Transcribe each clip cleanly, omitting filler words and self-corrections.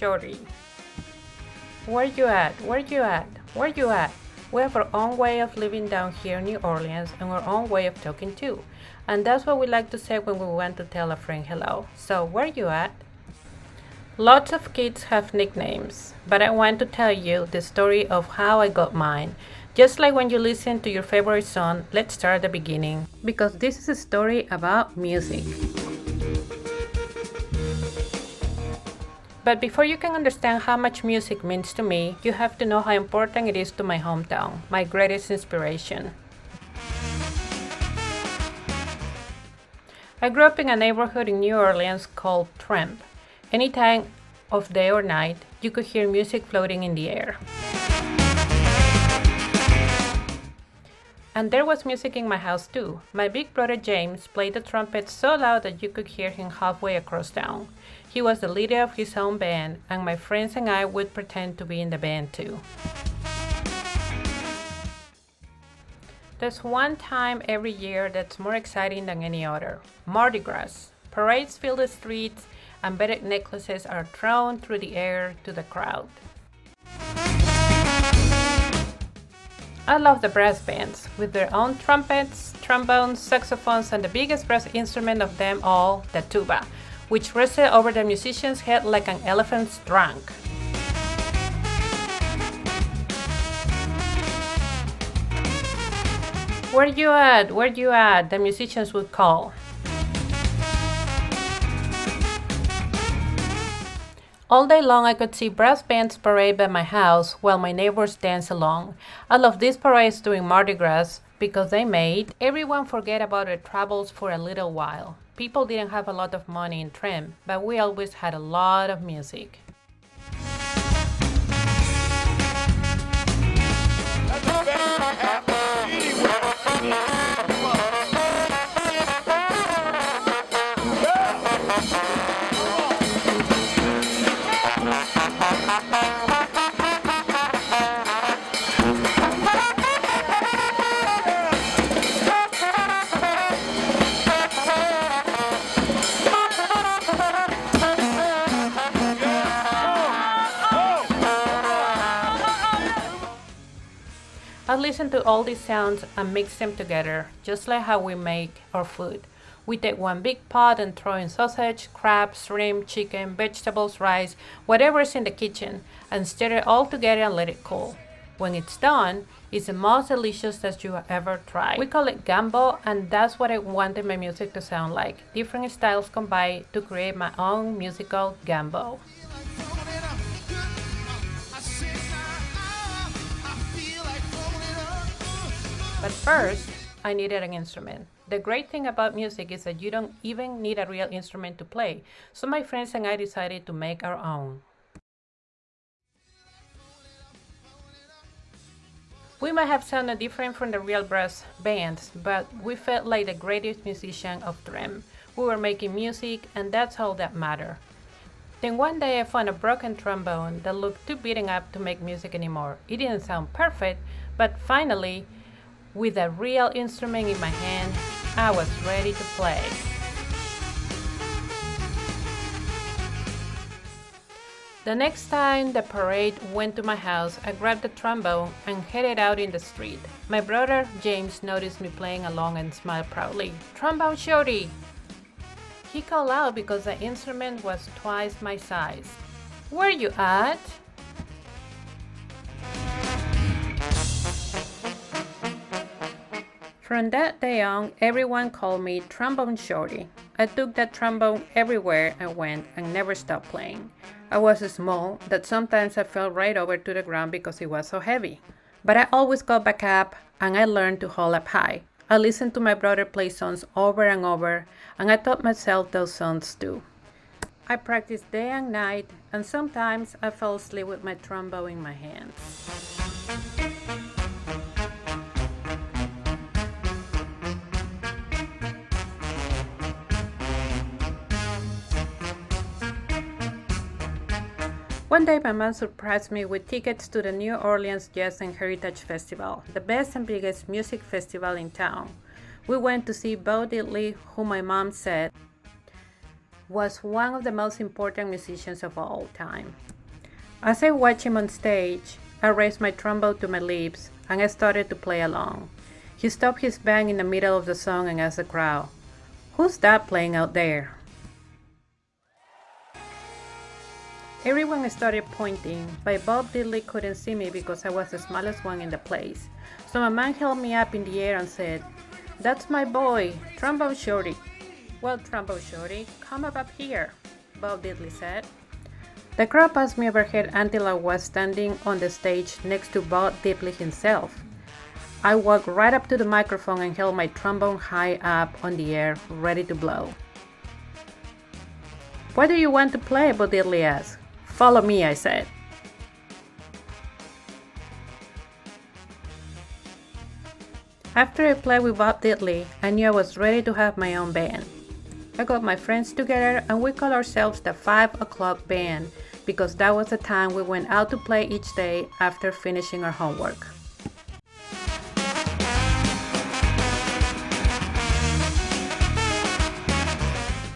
Shorty. Where you at? Where you at? Where you at? We have our own way of living down here in New Orleans and our own way of talking too. And that's what we like to say when we want to tell a friend hello. So, where you at? Lots of kids have nicknames, but I want to tell you the story of how I got mine. Just like when you listen to your favorite song, let's start at the beginning, because this is a story about music. But before you can understand how much music means to me, you have to know how important it is to my hometown, my greatest inspiration. I grew up in a neighborhood in New Orleans called Tremp. Any time of day or night, you could hear music floating in the air. And there was music in my house too. My big brother James played the trumpet so loud that you could hear him halfway across town. He was the leader of his own band, and my friends and I would pretend to be in the band too. There's one time every year that's more exciting than any other: Mardi Gras. Parades fill the streets, and beaded necklaces are thrown through the air to the crowd. I love the brass bands, with their own trumpets, trombones, saxophones, and the biggest brass instrument of them all, the tuba, which rested over the musician's head like an elephant's trunk. Where you at? Where you at? The musicians would call. All day long I could see brass bands parade by my house while my neighbors danced along. I love these parades during Mardi Gras because they made everyone forget about their troubles for a little while. People didn't have a lot of money in Trem, but we always had a lot of music. I listen to all these sounds and mix them together, just like how we make our food. We take one big pot and throw in sausage, crab, shrimp, chicken, vegetables, rice, whatever's in the kitchen, and stir it all together and let it cool. When it's done, it's the most delicious that you have ever tried. We call it gumbo, and that's what I wanted my music to sound like. Different styles combined to create my own musical gumbo. But first, I needed an instrument. The great thing about music is that you don't even need a real instrument to play, so my friends and I decided to make our own. We might have sounded different from the real brass bands, but we felt like the greatest musician of Trem. We were making music, and that's all that mattered. Then one day I found a broken trombone that looked too beaten up to make music anymore. It didn't sound perfect, but finally, with a real instrument in my hand, I was ready to play. The next time the parade went to my house, I grabbed the trombone and headed out in the street. My brother James noticed me playing along and smiled proudly. "Trombone Shorty!" He called out because the instrument was twice my size. "Where you at?" From that day on, everyone called me Trombone Shorty. I took that trombone everywhere I went and never stopped playing. I was so small that sometimes I fell right over to the ground because it was so heavy. But I always got back up, and I learned to hold up high. I listened to my brother play songs over and over, and I taught myself those songs too. I practiced day and night, and sometimes I fell asleep with my trombone in my hands. One day my mom surprised me with tickets to the New Orleans Jazz and Heritage Festival, the best and biggest music festival in town. We went to see Bo Diddley, who my mom said was one of the most important musicians of all time. As I watched him on stage, I raised my trombone to my lips and I started to play along. He stopped his band in the middle of the song and asked the crowd, "Who's that playing out there?" Everyone started pointing, but Bob Diddley couldn't see me because I was the smallest one in the place. So my man held me up in the air and said, "That's my boy, Trombone Shorty." "Well, Trombone Shorty, come up here," Bob Diddley said. The crowd passed me overhead until I was standing on the stage next to Bob Diddley himself. I walked right up to the microphone and held my trombone high up on the air, ready to blow. "What do you want to play?" Bob Diddley asked. "Follow me," I said. After I played with Bob Diddley, I knew I was ready to have my own band. I got my friends together and we called ourselves the 5 o'clock band because that was the time we went out to play each day after finishing our homework.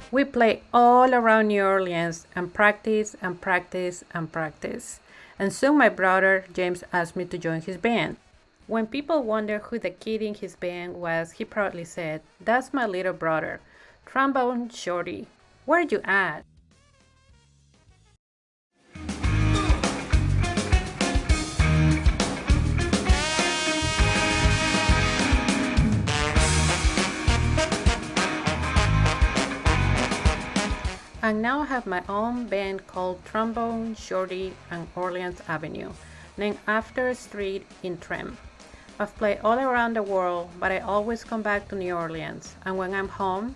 We played all around New Orleans and practiced and practiced and practiced. And soon my brother James asked me to join his band. When people wondered who the kid in his band was, he proudly said, "That's my little brother, Trombone Shorty. Where you at?" And now I have my own band called Trombone Shorty and Orleans Avenue, named after a street in Trem. I've played all around the world, but I always come back to New Orleans, and when I'm home,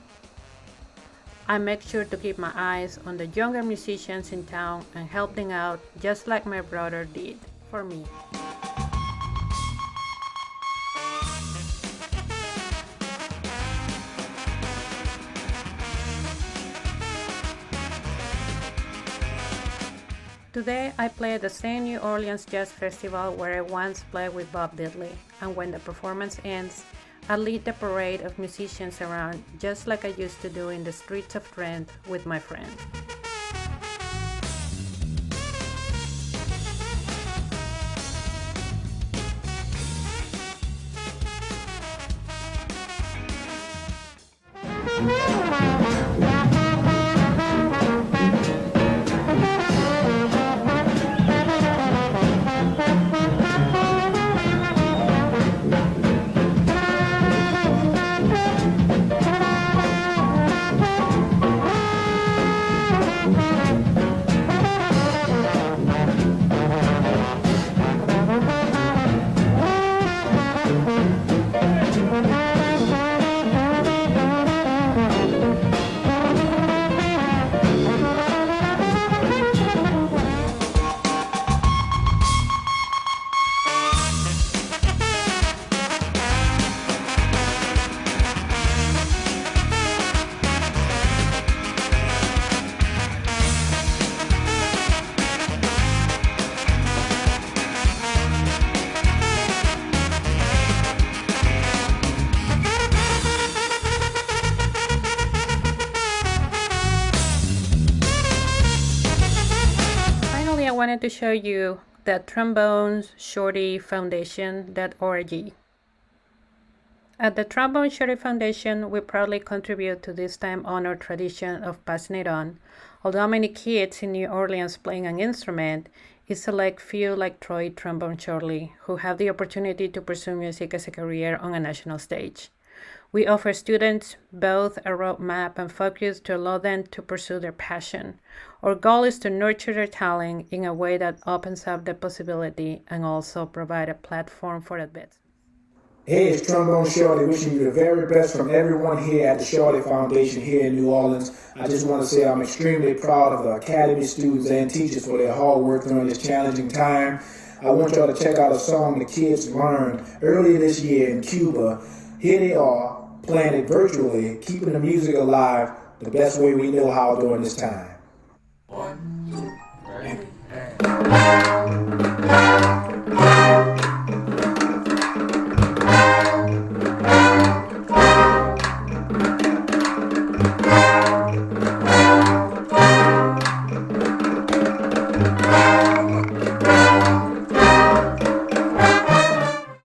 I make sure to keep my eyes on the younger musicians in town and help them out just like my brother did for me. Today I play at the same New Orleans Jazz Festival where I once played with Bob Diddley, and when the performance ends, I lead the parade of musicians around just like I used to do in the streets of Trent with my friends. I wanted to show you the Trombone Shorty Foundation.org. At the Trombone Shorty Foundation, we proudly contribute to this time-honored tradition of passing it on. Although many kids in New Orleans playing an instrument, it's select few like Troy Trombone Shorty who have the opportunity to pursue music as a career on a national stage. We offer students both a roadmap and focus to allow them to pursue their passion. Our goal is to nurture their talent in a way that opens up the possibility and also provide a platform for advancement. Hey, it's Trombone Shorty wishing you the very best from everyone here at the Shorty Foundation here in New Orleans. I just want to say I'm extremely proud of the Academy students and teachers for their hard work during this challenging time. I want y'all to check out a song the kids learned earlier this year in Cuba. Here they are, playing it virtually, keeping the music alive the best way we know how during this time. 1, 2, 3, and...